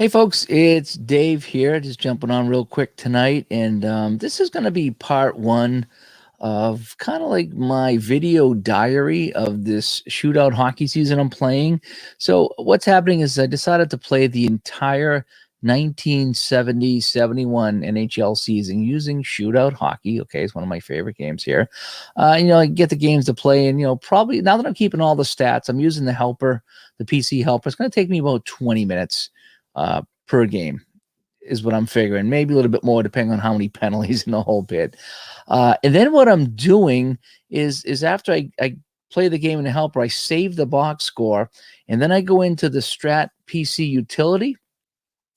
Hey folks, it's Dave here, just jumping on real quick tonight. And this is going to be part one of kind of like my video diary of this shootout hockey season I'm playing. So, what's happening is I decided to play the entire 1970-71 NHL season using shootout hockey. Okay, it's one of my favorite games here. I get the games to play, and probably now that I'm keeping all the stats, I'm using the helper, the PC helper. It's going to take me about 20 minutes per game is what I'm figuring. Maybe a little bit more depending on how many penalties in the whole bit. And then what I'm doing is after I play the game in the helper, I save the box score, and then I go into the Strat PC utility.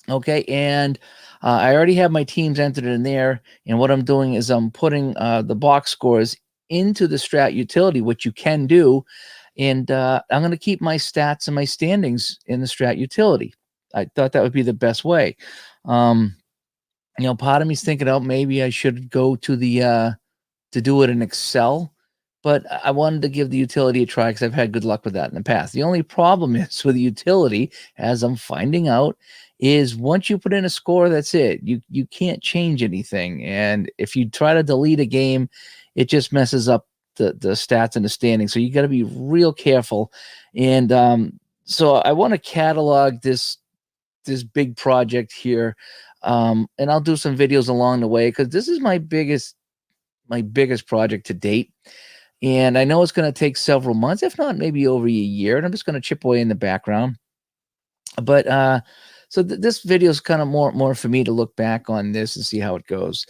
Okay, and I already have my teams entered in there, and what I'm doing is I'm putting the box scores into the Strat utility, which you can do, and I'm going to keep my stats and my standings in the Strat utility. I thought that would be the best way. Um, Part of me's thinking, oh, maybe I should go to do it in Excel, but I wanted to give the utility a try because I've had good luck with that in the past. The only problem is with the utility, as I'm finding out, is once you put in a score, that's it. You can't change anything, and if you try to delete a game, it just messes up the stats and the standings. So you got to be real careful. And so I want to catalog this big project here, and I'll do some videos along the way because this is my biggest project to date. And I know it's going to take several months, if not maybe over a year. And I'm just going to chip away in the background. But so this video is kind of more for me to look back on this and see how it goes.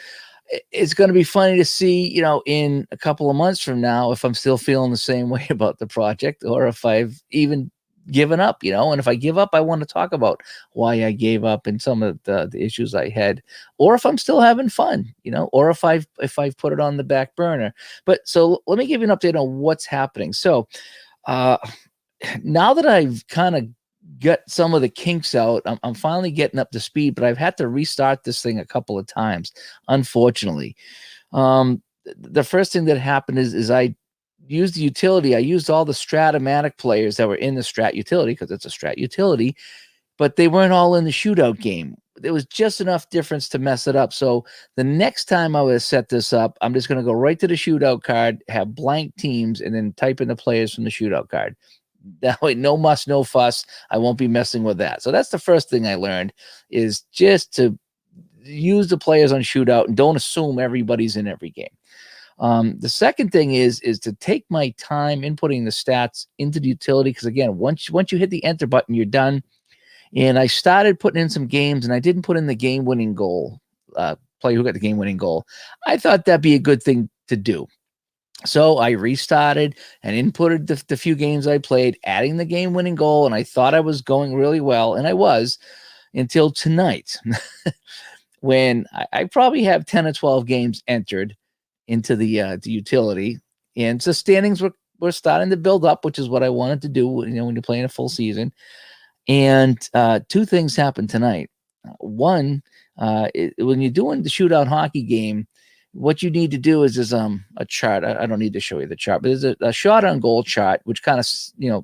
It's going to be funny to see, in a couple of months from now, if I'm still feeling the same way about the project or if I've even given up, and if I give up, I want to talk about why I gave up and some of the issues I had, or if I'm still having fun, or if I've put it on the back burner. But so let me give you an update on what's happening. So uh now that I've kind of got some of the kinks out, I'm finally getting up to speed, but I've had to restart this thing a couple of times, unfortunately. The first thing that happened is I used the utility. I used all the Stratomatic players that were in the Strat utility because it's a Strat utility, but they weren't all in the shootout game. There was just enough difference to mess it up. So the next time I would set this up, I'm just going to go right to the shootout card, have blank teams, and then type in the players from the shootout card. That way, no muss, no fuss. I won't be messing with that. So that's the first thing I learned is just to use the players on shootout and don't assume everybody's in every game. The second thing is to take my time inputting the stats into the utility because again, once you hit the enter button, you're done. And I started putting in some games, and I didn't put in the game-winning goal. Player who got the game-winning goal. I thought that'd be a good thing to do. So I restarted and inputted the few games I played, adding the game-winning goal, and I thought I was going really well, and I was until tonight, when I probably have 10 or 12 games entered into the utility, and so standings were starting to build up, which is what I wanted to do. When you're playing a full season, and two things happened tonight. One, when you're doing the shootout hockey game, what you need to do is a chart. I don't need to show you the chart, but there's a shot on goal chart, which kind of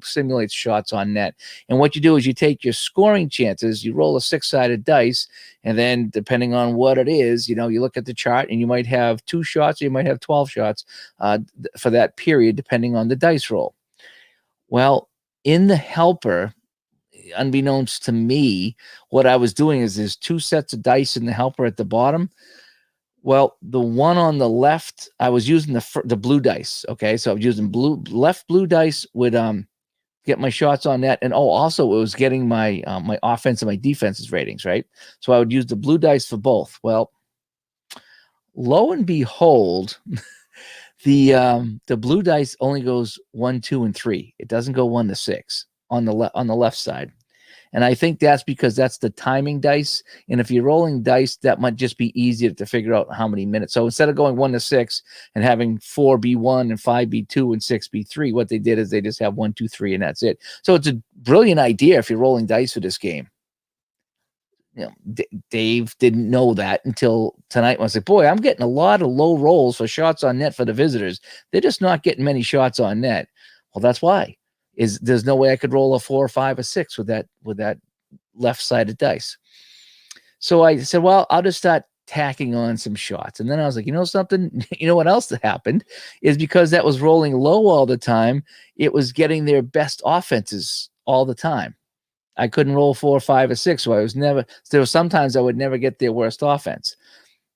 simulates shots on net. And what you do is you take your scoring chances, you roll a 6-sided dice, and then depending on what it is, you look at the chart, and you might have 2 shots, or you might have 12 shots for that period, depending on the dice roll. Well, in the helper, unbeknownst to me, what I was doing is there's 2 sets of dice in the helper at the bottom. Well, the one on the left, I was using the blue dice. Okay, so I was using left blue dice would get my shots on net, and also it was getting my my offense and my defense's ratings, right? So I would use the blue dice for both. Well, lo and behold, the blue dice only goes 1, 2, and 3. It doesn't go 1 to 6 on the left side. And I think that's because that's the timing dice. And if you're rolling dice, that might just be easier to figure out how many minutes. So instead of going 1 to 6 and having 4B1 and 5B2 and 6B3, what they did is they just have 1, 2, 3, and that's it. So it's a brilliant idea if you're rolling dice for this game. Dave didn't know that until tonight. I was like, boy, I'm getting a lot of low rolls for shots on net for the visitors. They're just not getting many shots on net. Well, that's why. There's no way I could roll a 4 or 5 or 6 with that left-sided dice. So I said, well, I'll just start tacking on some shots. And then I was like, you know something? You know what else that happened is because that was rolling low all the time, it was getting their best offenses all the time. I couldn't roll 4, 5, or 6, so there were sometimes I would never get their worst offense.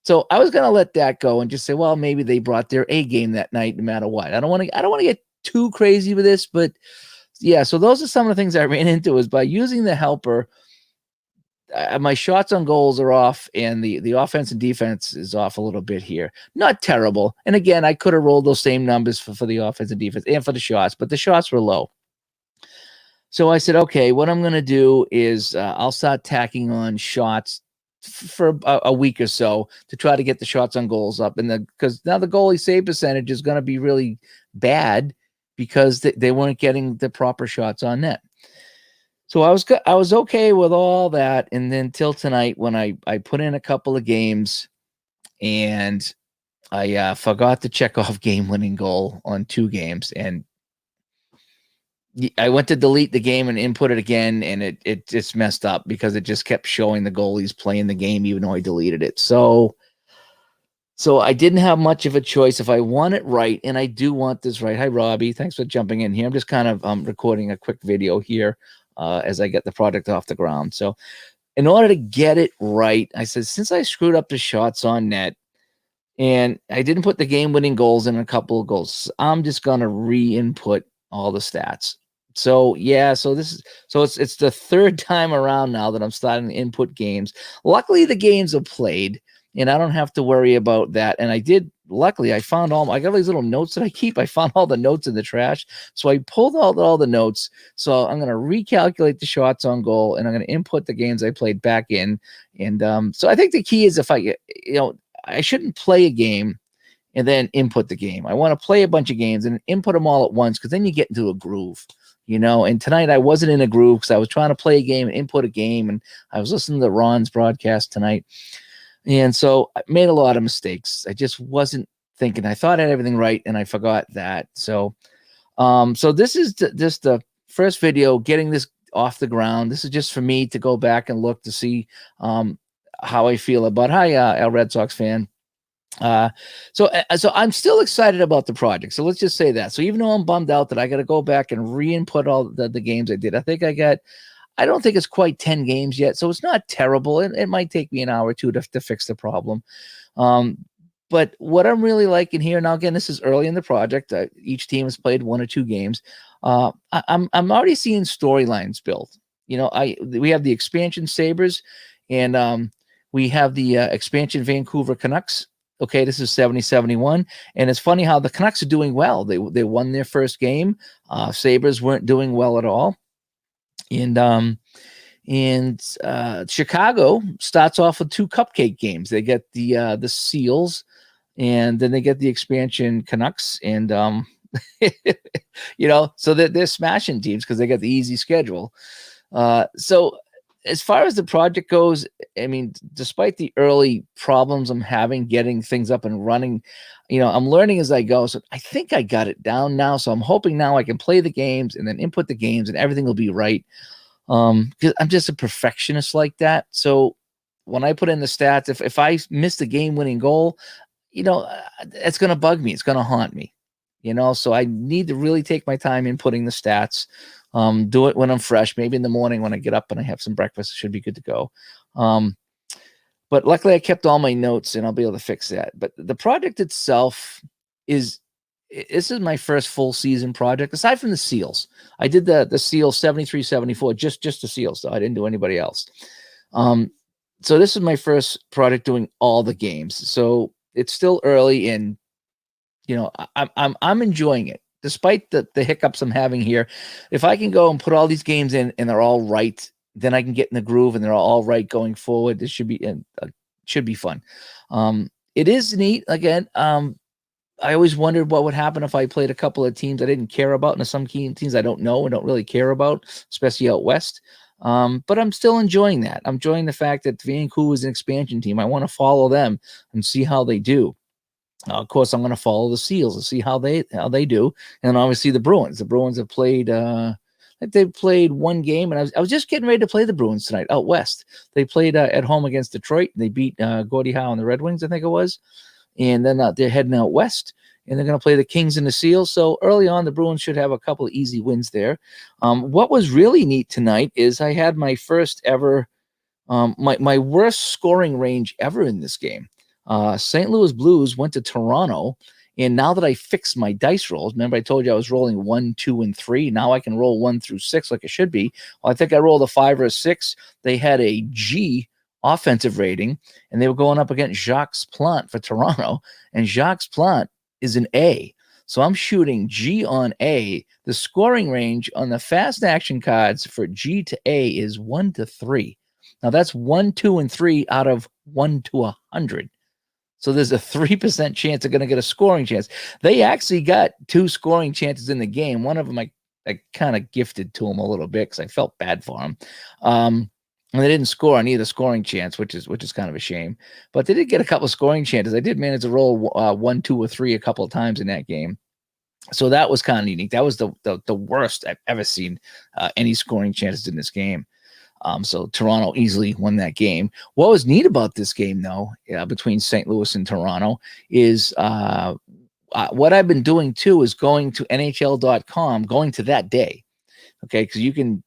So I was going to let that go and just say, well, maybe they brought their A game that night, no matter what. I don't want to get too crazy with this, but yeah. So those are some of the things I ran into is by using the helper. My shots on goals are off, and the offense and defense is off a little bit here. Not terrible. And again, I could have rolled those same numbers for the offense and defense and for the shots, but the shots were low. So I said, okay, what I'm going to do is I'll start tacking on shots for a week or so to try to get the shots on goals up. And because now the goalie save percentage is going to be really bad because they weren't getting the proper shots on net. So I was okay with all that. And then till tonight when I put in a couple of games and I forgot to check off game-winning goal on 2 games, and I went to delete the game and input it again, and it just messed up because it just kept showing the goalies playing the game even though I deleted it. So I didn't have much of a choice if I want it right, and I do want this right. Hi, Robbie. Thanks for jumping in here. I'm just kind of recording a quick video here as I get the project off the ground. So in order to get it right, I said, since I screwed up the shots on net and I didn't put the game-winning goals in a couple of goals, I'm just going to re-input all the stats. So yeah, it's the 3rd time around now that I'm starting to input games. Luckily, the games are played, and I don't have to worry about that. And luckily, I found I got these little notes that I keep. I found all the notes in the trash. So I pulled all the notes. So I'm going to recalculate the shots on goal, and I'm going to input the games I played back in. And so I think the key is I shouldn't play a game and then input the game. I want to play a bunch of games and input them all at once, because then you get into a groove. And tonight I wasn't in a groove because I was trying to play a game and input a game, and I was listening to Ron's broadcast tonight. And so I made a lot of mistakes. I just wasn't thinking. I thought I had everything right, and I forgot that. So this is just the first video getting this off the ground. This is just for me to go back and look to see how I feel about. Hi, El Red Sox fan. So I'm still excited about the project. So let's just say that. So even though I'm bummed out that I got to go back and re-input all the games I did, I don't think it's quite 10 games yet. So it's not terrible. It might take me an hour or two to fix the problem. But what I'm really liking here, now again, this is early in the project. Each team has played 1 or 2 games. I'm already seeing storylines built. We have the expansion Sabres, and we have the expansion Vancouver Canucks. Okay, this is 70-71, and it's funny how the Canucks are doing well. They won their first game. Sabres weren't doing well at all, and Chicago starts off with 2 cupcake games. They get the Seals, and then they get the expansion Canucks, and so they're smashing teams because they got the easy schedule. So as far as the project goes, I mean, despite the early problems I'm having getting things up and running, I'm learning as I go. So I think I got it down now. So I'm hoping now I can play the games and then input the games and everything will be right. Because I'm just a perfectionist like that. So when I put in the stats, if I miss the game-winning goal, it's going to bug me. It's going to haunt me. So I need to really take my time inputting the stats. Do it when I'm fresh, maybe in the morning when I get up and I have some breakfast. It should be good to go. But luckily I kept all my notes and I'll be able to fix that. But the project itself this is my first full season project, aside from the Seals. I did the Seals 73-74, just the Seals, though. I didn't do anybody else. So this is my first project doing all the games. So it's still early, and I'm enjoying it. Despite the hiccups I'm having here, if I can go and put all these games in and they're all right, then I can get in the groove and they're all right going forward. This should be fun. It is neat. Again, I always wondered what would happen if I played a couple of teams I didn't care about, and some key teams I don't know and don't really care about, especially out west. But I'm still enjoying that. I'm enjoying the fact that Vancouver is an expansion team. I want to follow them and see how they do. Of course, I'm going to follow the Seals and see how they do, and obviously the Bruins. The Bruins have played Like they played one game, and I was just getting ready to play the Bruins tonight out west. They played at home against Detroit. They beat Gordie Howe and the Red Wings, I think it was. And then they're heading out west, and they're going to play the Kings and the Seals. So early on, the Bruins should have a couple of easy wins there. What was really neat tonight is I had my first ever, my worst scoring range ever in this game. St. Louis Blues went to Toronto, and now that I fixed my dice rolls, remember I told you I was rolling 1, 2, and 3. Now I can roll 1 through 6 like it should be. Well, I think I rolled a 5 or a 6. They had a G offensive rating, and they were going up against Jacques Plante for Toronto, and Jacques Plante is an A. So I'm shooting G on A. The scoring range on the fast action cards for G to A is 1 to 3. Now that's 1, 2, and 3 out of 1 to 100. So there's a 3% chance they're going to get a scoring chance. They actually got 2 scoring chances in the game. One of them I kind of gifted to them a little bit because I felt bad for them. And they didn't score on either scoring chance, which is kind of a shame. But they did get a couple of scoring chances. I did manage to roll 1, 2, or 3 a couple of times in that game. So that was kind of unique. That was the worst I've ever seen any scoring chances in this game. So Toronto easily won that game. What was neat about this game, though, between St. Louis and Toronto is what I've been doing, too, is going to NHL.com, going to that day. Okay, because you can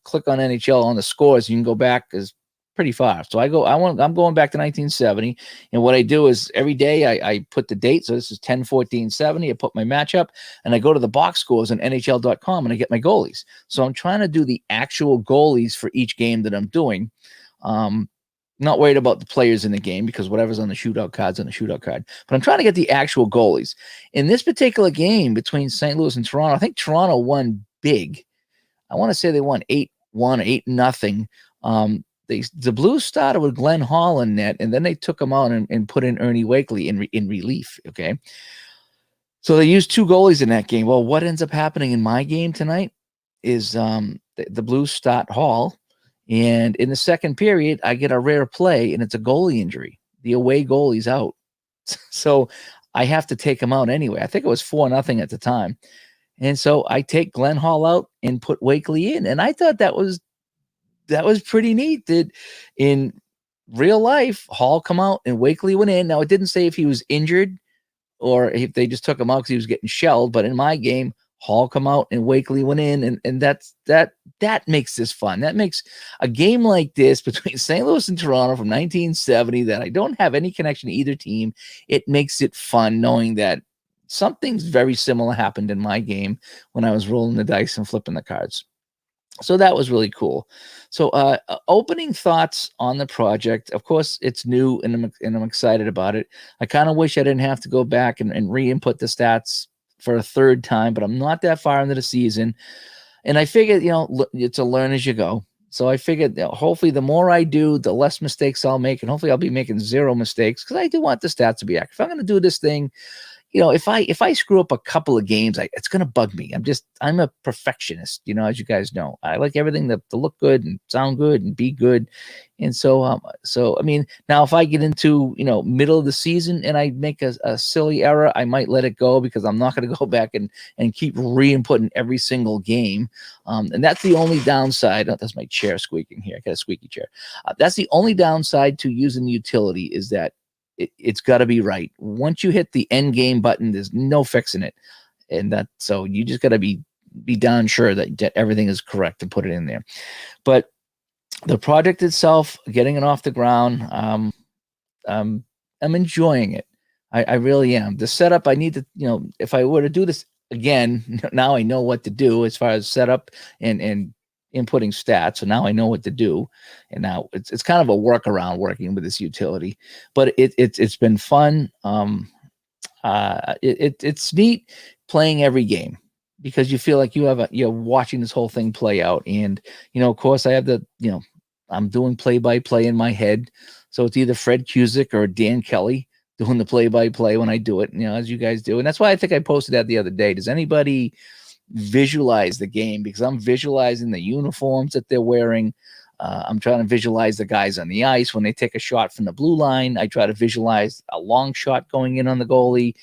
click on NHL on the scores. You can go back as pretty far. So I'm going back to 1970. And what I do is every day I put the date. So this is 10-14-70. I put my matchup and I go to the box scores on NHL.com and I get my goalies. So I'm trying to do the actual goalies for each game that I'm doing. Not worried about the players in the game because whatever's on the shootout card's on the shootout card. But I'm trying to get the actual goalies. In this particular game between St. Louis and Toronto, I think Toronto won big. I want to say they won 8-1 or 8-0. The Blues started with Glenn Hall in net, and then they took him out and put in Ernie Wakely in relief. Okay, so they used 2 goalies in that game. Well, what ends up happening in my game tonight is the Blues start Hall, and in the second period, I get a rare play, and it's a goalie injury. The away goalie's out, so I have to take him out anyway. I think it was 4-0 at the time, and so I take Glenn Hall out and put Wakely in, and I thought that was pretty neat that in real life, Hall come out and Wakely went in. Now, it didn't say if he was injured or if they just took him out because he was getting shelled. But in my game, Hall come out and Wakely went in. And that makes this fun. That makes a game like this between St. Louis and Toronto from 1970 that I don't have any connection to either team. It makes it fun knowing that something very similar happened in my game when I was rolling the dice and flipping the cards. So that was really cool. So opening thoughts on the project. Of course, it's new and I'm excited about it. I kind of wish I didn't have to go back and re-input the stats for a third time, but I'm not that far into the season. And I figured, it's a learn as you go. So I figured hopefully the more I do, the less mistakes I'll make. And hopefully I'll be making 0 mistakes because I do want the stats to be accurate. If I'm going to do this thing, if I screw up a couple of games, it's going to bug me. I'm a perfectionist, as you guys know. I like everything to look good and sound good and be good. And so I mean, now if I get into, middle of the season and I make a silly error, I might let it go because I'm not going to go back and keep re-inputting every single game. And that's the only downside. Oh, that's my chair squeaking here. I got a squeaky chair. That's the only downside to using the utility is that it's got to be right. Once you hit the end game button, there's no fixing it. And so you just got to be darn sure that everything is correct to put it in there. But the project itself, getting it off the ground, I'm enjoying it. I really am. The setup, I need to, if I were to do this again, now I know what to do as far as setup and inputting stats. So now I know what to do. And now it's kind of a workaround working with this utility, but it's been fun. It's neat playing every game because you feel like you're watching this whole thing play out. And, of course I have I'm doing play-by-play in my head. So it's either Fred Cusick or Dan Kelly doing the play-by-play when I do it, as you guys do. And that's why I think I posted that the other day. Does anybody visualize the game? Because I'm visualizing the uniforms that they're wearing. I'm trying to visualize the guys on the ice when they take a shot from the blue line. I try to visualize a long shot going in on the goalie.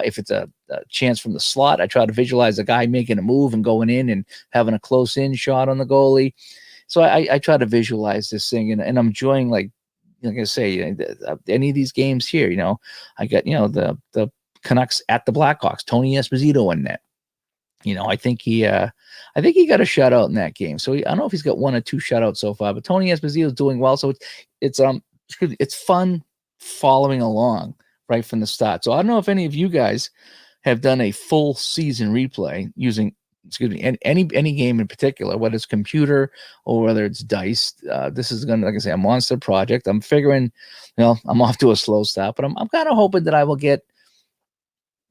If it's a chance from the slot. I try to visualize a guy making a move and going in and having a close in shot on the goalie. So I try to visualize this thing, and I'm enjoying, like I say, any of these games here. I got the Canucks at the Blackhawks. Tony Esposito in net. I think he got a shutout in that game. So I don't know if he's got 1 or 2 shutouts so far, but Tony Esposito is doing well. So it's fun following along right from the start. So I don't know if any of you guys have done a full season replay using, any game in particular, whether it's computer or whether it's dice. This is going to, like I say, a monster project. I'm figuring, I'm off to a slow start, but I'm kind of hoping that I will get,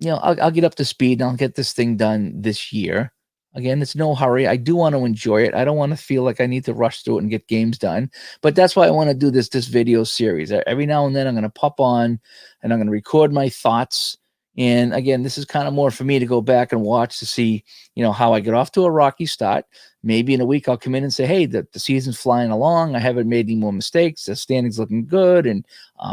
I'll get up to speed and I'll get this thing done this year. Again, it's no hurry. I do want to enjoy it. I don't want to feel like I need to rush through it and get games done. But that's why I want to do this video series. Every now and then I'm going to pop on and I'm going to record my thoughts. And again, this is kind of more for me to go back and watch to see, how I get off to a rocky start. Maybe in a week I'll come in and say, hey, the season's flying along. I haven't made any more mistakes. The standing's looking good. And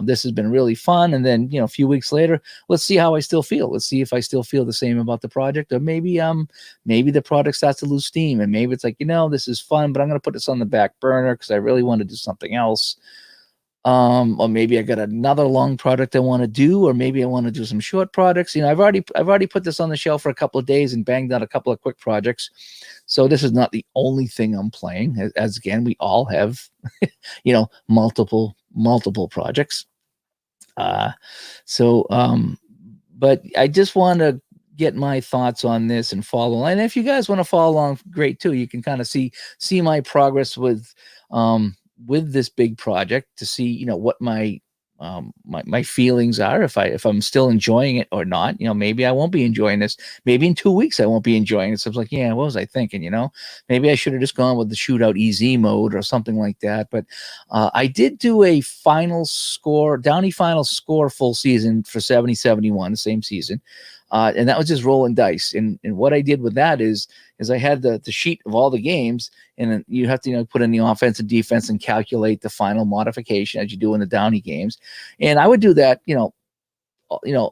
this has been really fun. And then, a few weeks later, let's see how I still feel. Let's see if I still feel the same about the project, or maybe the project starts to lose steam. And maybe it's like, this is fun, but I'm going to put this on the back burner because I really want to do something else. Or maybe I got another long project I want to do, or maybe I want to do some short projects. I've already put this on the shelf for a couple of days and banged out a couple of quick projects. So this is not the only thing I'm playing. As again, we all have, multiple projects. But I just want to get my thoughts on this and follow. And if you guys want to follow along, great too. You can kind of see my progress with this big project to see, what my feelings are, if I'm still enjoying it or not. Maybe I won't be enjoying this. Maybe in 2 weeks I won't be enjoying it. So it's like, yeah, what was I thinking? Maybe I should have just gone with the shootout easy mode or something like that. But I did do a Downey final score full season for 70-71, the same season. And that was just rolling dice. And what I did with that is I had the sheet of all the games, and then you have to put in the offense and defense and calculate the final modification as you do in the Downey games. And I would do that,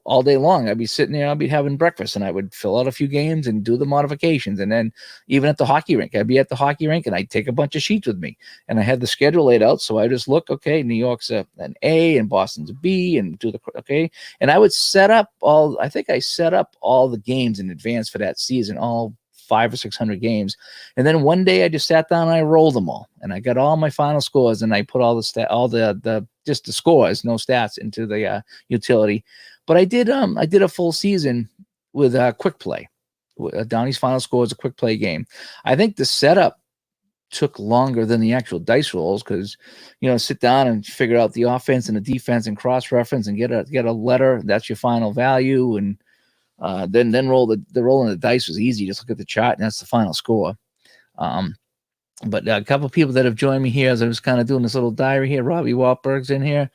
all day long. I'd be sitting there, I'd be having breakfast, and I would fill out a few games and do the modifications. And then even at the hockey rink, I'd be at the hockey rink and I'd take a bunch of sheets with me, and I had the schedule laid out. So I just look, okay, New York's an A and Boston's a B, and do okay. And I would set up all the games in advance for that season, all 500 or 600 games. And then one day I just sat down and I rolled them all, and I got all my final scores, and I put all the just the scores, no stats, into the utility. But I did a full season with quick play. Downey's final score is a quick play game. I think the setup took longer than the actual dice rolls, because sit down and figure out the offense and the defense and cross reference and get a letter that's your final value, and then roll the rolling the dice was easy. Just look at the chart and that's the final score. But a couple of people that have joined me here as I was kind of doing this little diary here. Robbie Wahlberg's in here,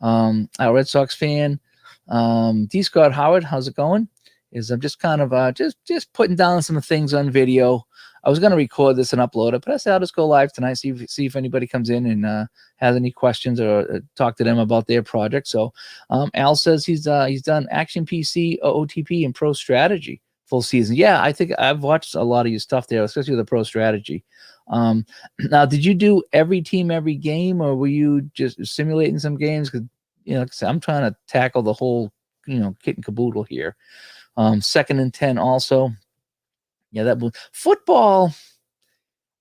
our Red Sox fan. D. Scott Howard, how's it going? I'm just kind of just putting down some things on video. I was going to record this and upload it, but I said I'll just go live tonight, see if anybody comes in and has any questions, or talk to them about their project. So Al says he's done Action PC, OOTP, and Pro Strategy full season. Yeah, I think I've watched a lot of your stuff there, especially the Pro Strategy. Now, did you do every team, every game, or were you just simulating some games? Because I'm trying to tackle the whole kit and caboodle here. 2nd and 10 also. Yeah, that football.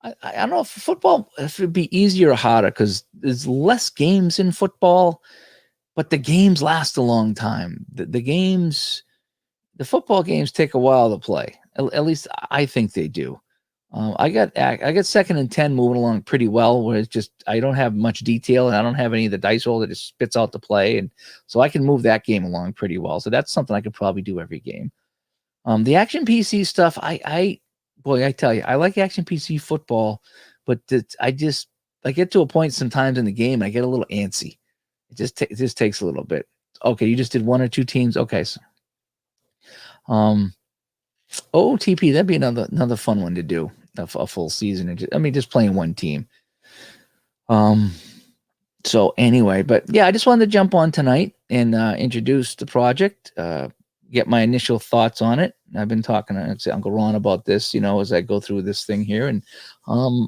I don't know if football, if it'd be easier or harder, because there's less games in football, but the games last a long time. The football games take a while to play. At least I think they do. I got 2nd and 10 moving along pretty well, where it's just I don't have much detail and I don't have any of the dice roll that just spits out the play, and so I can move that game along pretty well. So that's something I could probably do every game. The Action PC stuff, I tell you, I like Action PC football, but I get to a point sometimes in the game, I get a little antsy. It just takes a little bit. Okay, you just did 1 or 2 teams. Okay, so OOTP, that'd be another fun one to do, a full season. And just playing one team. So anyway, but yeah, I just wanted to jump on tonight and introduce the project. get my initial thoughts on it. I've been talking to Uncle Ron about this, as I go through this thing here. And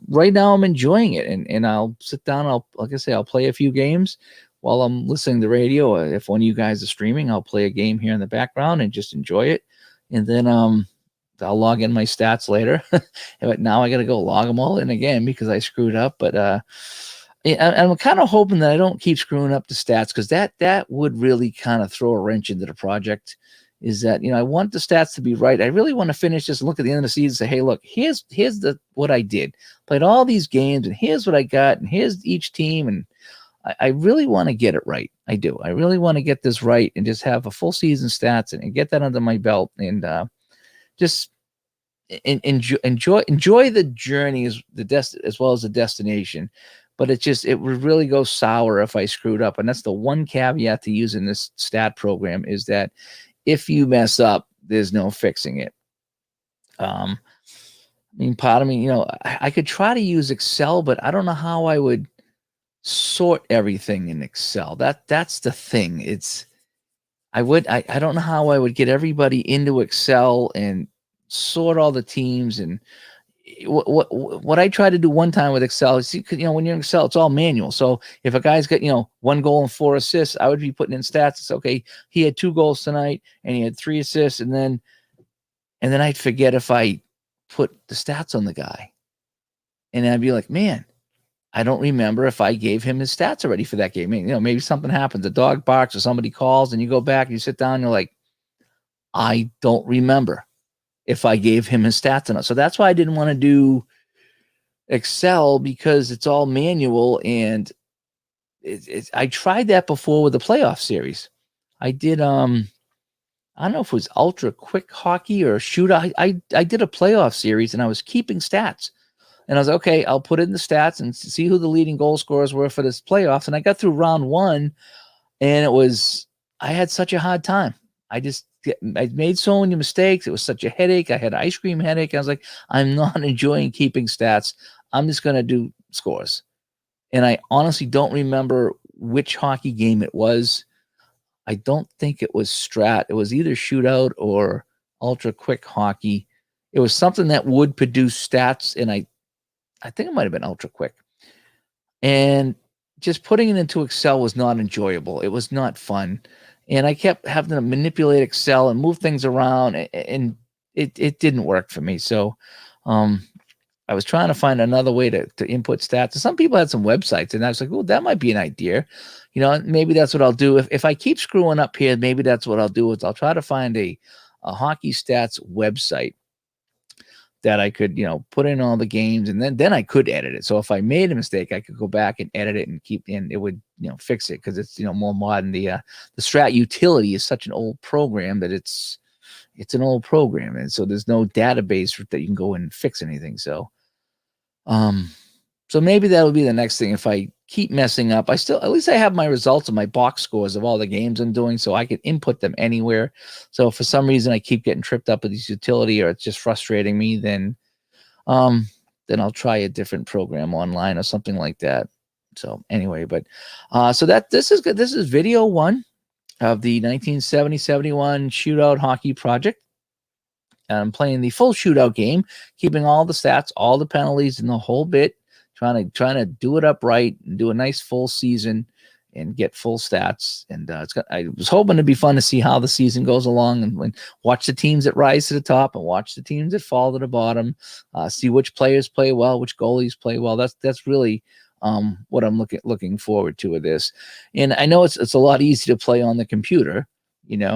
right now I'm enjoying it. And I'll sit down. Like I say, I'll play a few games while I'm listening to the radio. If one of you guys is streaming, I'll play a game here in the background and just enjoy it. And then I'll log in my stats later. But now I got to go log them all in again because I screwed up. But I'm kind of hoping that I don't keep screwing up the stats, because that would really kind of throw a wrench into the project. Is that, I want the stats to be right. I really want to finish this and look at the end of the season and say, hey, look, here's what I did. Played all these games, and here's what I got, and here's each team. And I really want to get it right. I do. I really want to get this right and just have a full season stats and get that under my belt, and just enjoy the journey as well as the destination. But it would really go sour if I screwed up. And that's the one caveat to using this stat program, is that if you mess up, there's no fixing it. I mean, part of me, I could try to use Excel, but I don't know how I would sort everything in Excel. That's the thing. I don't know how I would get everybody into Excel and sort all the teams. And what I tried to do one time with Excel is, when you're in Excel, it's all manual. So if a guy's got, 1 goal and 4 assists, I would be putting in stats. It's okay, he had 2 goals tonight and he had 3 assists. And then I'd forget if I put the stats on the guy. And I'd be like, man, I don't remember if I gave him his stats already for that game. Maybe something happens, a dog barks or somebody calls, and you go back and you sit down and you're like, I don't remember if I gave him his stats or not. So that's why I didn't want to do Excel, because it's all manual. And I tried that before with the playoff series. I did, I don't know if it was Ultra Quick Hockey or Shootout. I did a playoff series, and I was keeping stats. And I was like, okay, I'll put in the stats and see who the leading goal scorers were for this playoffs. And I got through round 1, and I had such a hard time. I made so many mistakes. It was such a headache. I had an ice cream headache. I was like, I'm not enjoying keeping stats. I'm just going to do scores. And I honestly don't remember which hockey game it was. I don't think it was Strat. It was either Shootout or Ultra Quick Hockey. It was something that would produce stats, and I think it might have been Ultra Quick. And just putting it into Excel was not enjoyable. It was not fun. And I kept having to manipulate Excel and move things around, and it didn't work for me. So I was trying to find another way to input stats. And some people had some websites, and I was like, well, that might be an idea. Maybe that's what I'll do. If I keep screwing up here, maybe that's what I'll do. Is I'll try to find a hockey stats website that I could, put in all the games, and then I could edit it. So if I made a mistake, I could go back and edit it and it would, fix it, because it's, more modern. The Strat utility is such an old program that it's an old program. And so there's no database that you can go and fix anything. So, so maybe that'll be the next thing. If I keep messing up, at least I have my results of my box scores of all the games I'm doing, so I can input them anywhere. So if for some reason I keep getting tripped up with this utility, or it's just frustrating me, then I'll try a different program online or something like that. So anyway, but so this is good. This is video 1 of the 1970-71 Shootout Hockey Project. I'm playing the full shootout game, keeping all the stats, all the penalties, and the whole bit. Trying to do it up right and do a nice full season and get full stats. And I was hoping it'd be fun to see how the season goes along, and watch the teams that rise to the top and watch the teams that fall to the bottom. See which players play well, which goalies play well. That's really what I'm looking forward to with this. And I know it's a lot easier to play on the computer,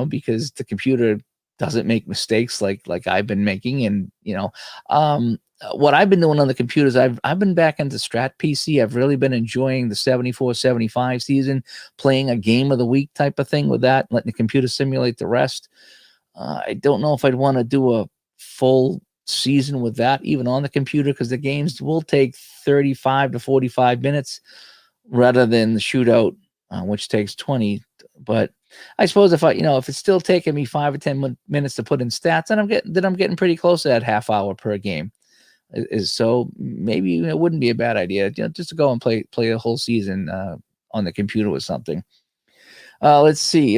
because the computer doesn't make mistakes like I've been making. And what I've been doing on the computers, I've been back into Strat PC. I've really been enjoying the 74-75 season, playing a game of the week type of thing with that, letting the computer simulate the rest. I don't know if I'd want to do a full season with that, even on the computer, because the games will take 35 to 45 minutes rather than the shootout, which takes 20. But I suppose if it's still taking me 5 or 10 minutes to put in stats, then I'm getting pretty close to that half hour per game. So maybe it wouldn't be a bad idea, just to go and play a whole season on the computer with something. Let's see.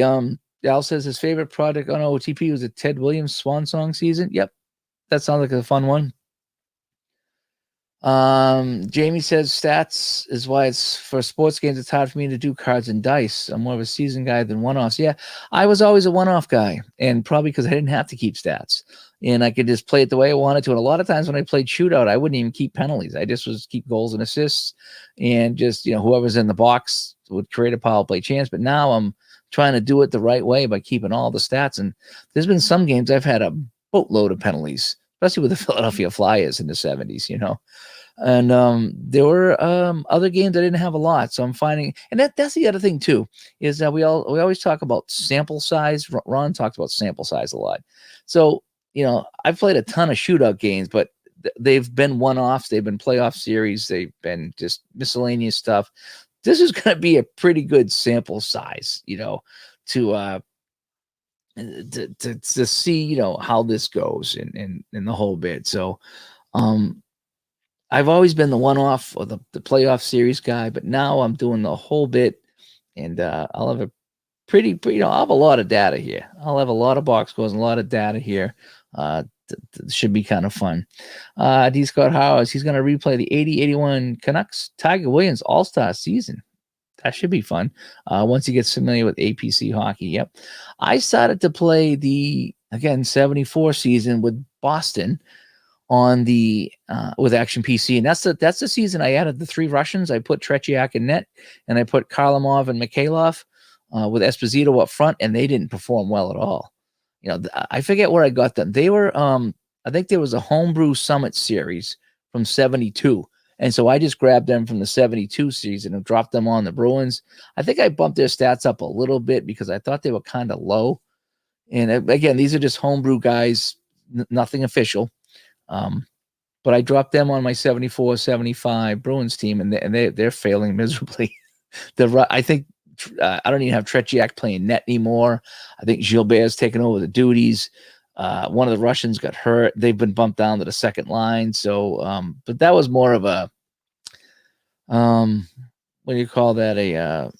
Al says his favorite project on OTP was the Ted Williams Swan Song season. Yep, that sounds like a fun one. Jamie says stats is why it's for sports games. It's hard for me to do cards and dice. I'm more of a season guy than one-offs. Yeah, I was always a one-off guy, and probably because I didn't have to keep stats, and I could just play it the way I wanted to. And a lot of times when I played shootout, I wouldn't even keep penalties. I just was keep goals and assists, and just whoever's in the box would create a power play chance. But now I'm trying to do it the right way by keeping all the stats. And there's been some games I've had a boatload of penalties, especially with the Philadelphia Flyers in the 70s. And there were other games I didn't have a lot, so I'm finding, and that's the other thing too, is that we always talk about sample size. Ron talks about sample size a lot. So I've played a ton of shootout games, but they've been one-offs, they've been playoff series, they've been just miscellaneous stuff. This is going to be a pretty good sample size, to see how this goes in the whole bit. So I've always been the one-off or the playoff series guy, but now I'm doing the whole bit, and I'll have a pretty I'll have a lot of data here. I'll have a lot of box scores and a lot of data here. Should be kind of fun. D. Scott Howes, he's going to replay the 80-81 Canucks Tiger Williams All-Star season. That should be fun once he gets familiar with APC hockey. Yep. I started to play the, again, 74 season with Boston on the with Action PC, and that's the season I added the 3 Russians. I put Tretiak in net, and I put Karlamov and Mikhailov with Esposito up front, and they didn't perform well at all. I forget where I got them. They were I think there was a Homebrew Summit series from 72, and so I just grabbed them from the 72 season and dropped them on the Bruins. I think I bumped their stats up a little bit because I thought they were kind of low. And again, these are just homebrew guys, nothing official. But I dropped them on my 74-75 Bruins team, and they're failing miserably. I think I don't even have Tretiak playing net anymore. I think Gilbert's taken over the duties. One of the Russians got hurt. They've been bumped down to the second line. So, but that was more of a what do you call that? A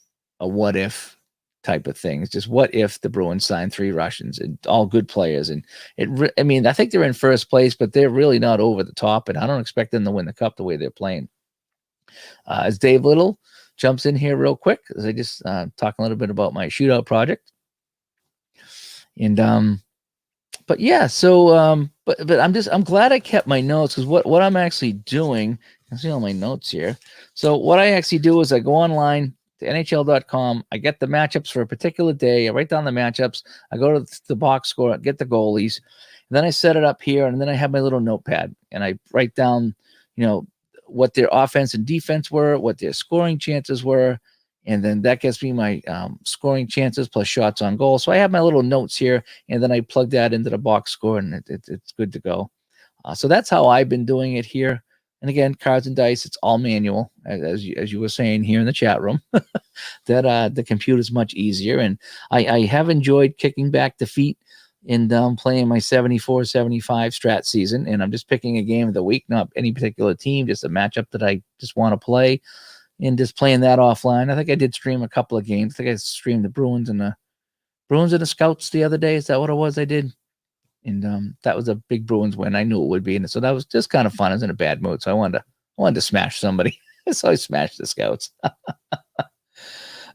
what if type of thing. It's just what if the Bruins signed 3 Russians and all good players, and I think they're in first place, but they're really not over the top, and I don't expect them to win the cup the way they're playing. As Dave Little jumps in here real quick, as I just talk a little bit about my shootout project, and but yeah, so but I'm glad I kept my notes, because what I'm actually doing, I see all my notes here. So what I actually do is I go online to NHL.com. I get the matchups for a particular day. I write down the matchups. I go to the box score, get the goalies, and then I set it up here, and then I have my little notepad, and I write down, what their offense and defense were, what their scoring chances were, and then that gets me my scoring chances plus shots on goal. So I have my little notes here, and then I plug that into the box score, and it's good to go. So that's how I've been doing it here. And again, cards and dice, it's all manual, as you were saying here in the chat room, that the computer is much easier. And I have enjoyed kicking back the feet and playing my 74-75 strat season. And I'm just picking a game of the week, not any particular team, just a matchup that I just want to play, and just playing that offline. I think I did stream a couple of games. I think I streamed the Bruins and the Scouts the other day. Is that what it was I did? And that was a big Bruins win. I knew it would be, and so that was just kind of fun. I was in a bad mood, so I wanted to smash somebody. So I smashed the Scouts.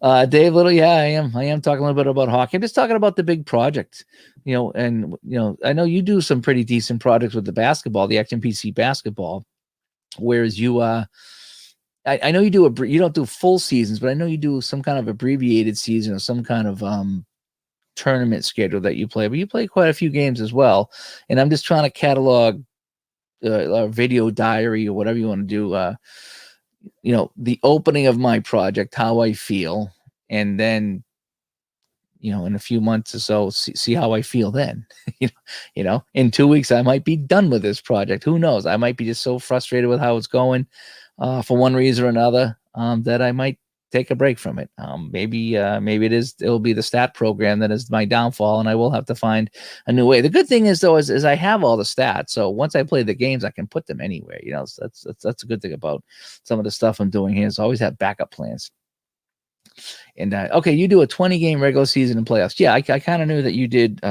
Dave Little, yeah, I am talking a little bit about hockey. I'm just talking about the big project, and I know you do some pretty decent projects with the basketball, the Action PC basketball, whereas you I know you you don't do full seasons, but I know you do some kind of abbreviated season or some kind of tournament schedule that you play, but you play quite a few games as well. And I'm just trying to catalog a video diary or whatever you want to do, the opening of my project, how I feel, and then in a few months or so, see how I feel then. In 2 weeks I might be done with this project. Who knows? I might be just so frustrated with how it's going for one reason or another that I might take a break from it. Maybe it'll be the stat program that is my downfall, and I will have to find a new way. The good thing is, though, is I have all the stats, so once I play the games, I can put them anywhere. So that's a good thing about some of the stuff I'm doing here, is always have backup plans. And okay, you do a 20-game regular season and playoffs. Yeah, I kind of knew that you did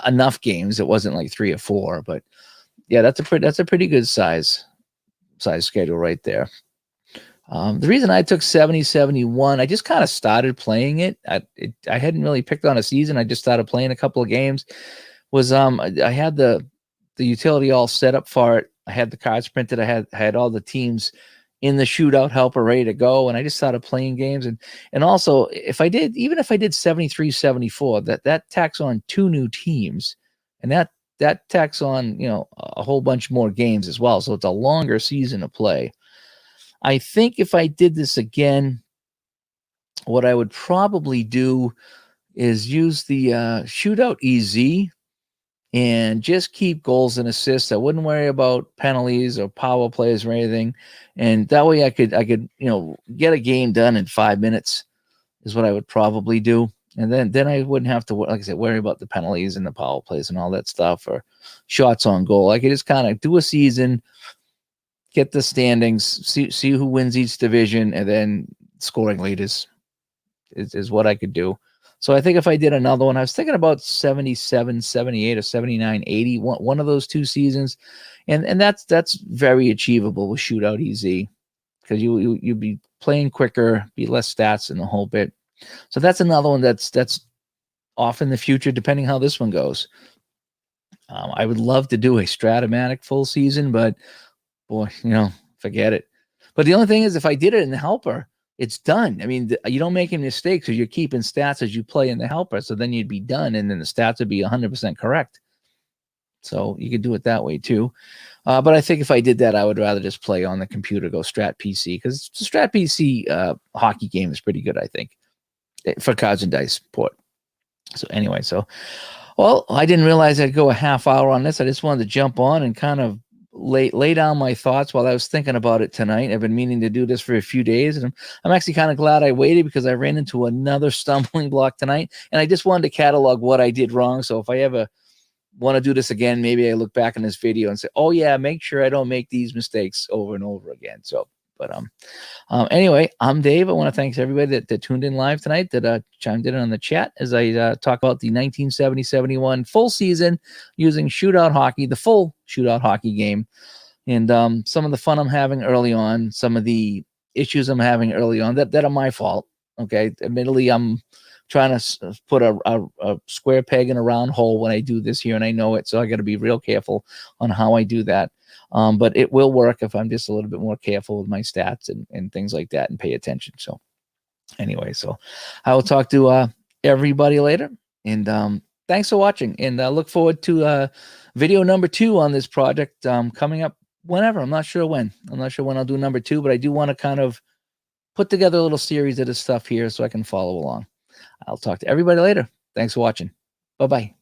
enough games. It wasn't like 3 or 4, but yeah, that's a pretty good size schedule right there. The reason I took 70-71, I just kind of started playing it. I hadn't really picked on a season. I just started playing a couple of games. Was I had the utility all set up for it. I had the cards printed. I had all the teams in the shootout helper ready to go, and I just started playing games. And also, if I did 73-74, that tacks on 2 new teams, and that tacks on a whole bunch more games as well. So it's a longer season to play. I think if I did this again, what I would probably do is use the shootout EZ and just keep goals and assists. I wouldn't worry about penalties or power plays or anything. And that way I could get a game done in 5 minutes is what I would probably do. And then I wouldn't have to, like I said, worry about the penalties and the power plays and all that stuff or shots on goal. I could just kind of do a season, get the standings, see who wins each division, and then scoring leaders is what I could do. So I think if I did another one, I was thinking about 77, 78, or 79, 80, one of those 2 seasons. And that's very achievable with Shootout EZ because you'd be playing quicker, be less stats and the whole bit. So that's another one that's off in the future, depending how this one goes. I would love to do a Stratomatic full season, but boy, forget it. But the only thing is, if I did it in the helper, it's done. I mean, you don't make any mistakes because you're keeping stats as you play in the helper. So then you'd be done, and then the stats would be 100% correct. So you could do it that way too. But I think if I did that, I would rather just play on the computer, go Strat PC, because the Strat PC hockey game is pretty good, I think, for cards and dice port. So anyway, well, I didn't realize I'd go a half hour on this. I just wanted to jump on and kind of lay down my thoughts while I was thinking about it tonight. I've been meaning to do this for a few days, and I'm actually kind of glad I waited because I ran into another stumbling block tonight, and I just wanted to catalog what I did wrong. So if I ever want to do this again, maybe I look back in this video and say, oh yeah, make sure I don't make these mistakes over and over again. So, but anyway, I'm Dave. I want to thank everybody that tuned in live tonight, that chimed in on the chat as I talk about the 1970-71 full season using Shootout Hockey, the full Shootout Hockey game, and some of the fun I'm having early on, some of the issues I'm having early on that are my fault. Okay, admittedly, I'm trying to put a square peg in a round hole when I do this here, and I know it, so I got to be real careful on how I do that. But it will work if I'm just a little bit more careful with my stats and things like that and pay attention. So anyway, so I will talk to everybody later. And thanks for watching. And I look forward to video number 2 on this project coming up whenever. I'm not sure when. I'm not sure when I'll do number 2, but I do want to kind of put together a little series of this stuff here so I can follow along. I'll talk to everybody later. Thanks for watching. Bye-bye.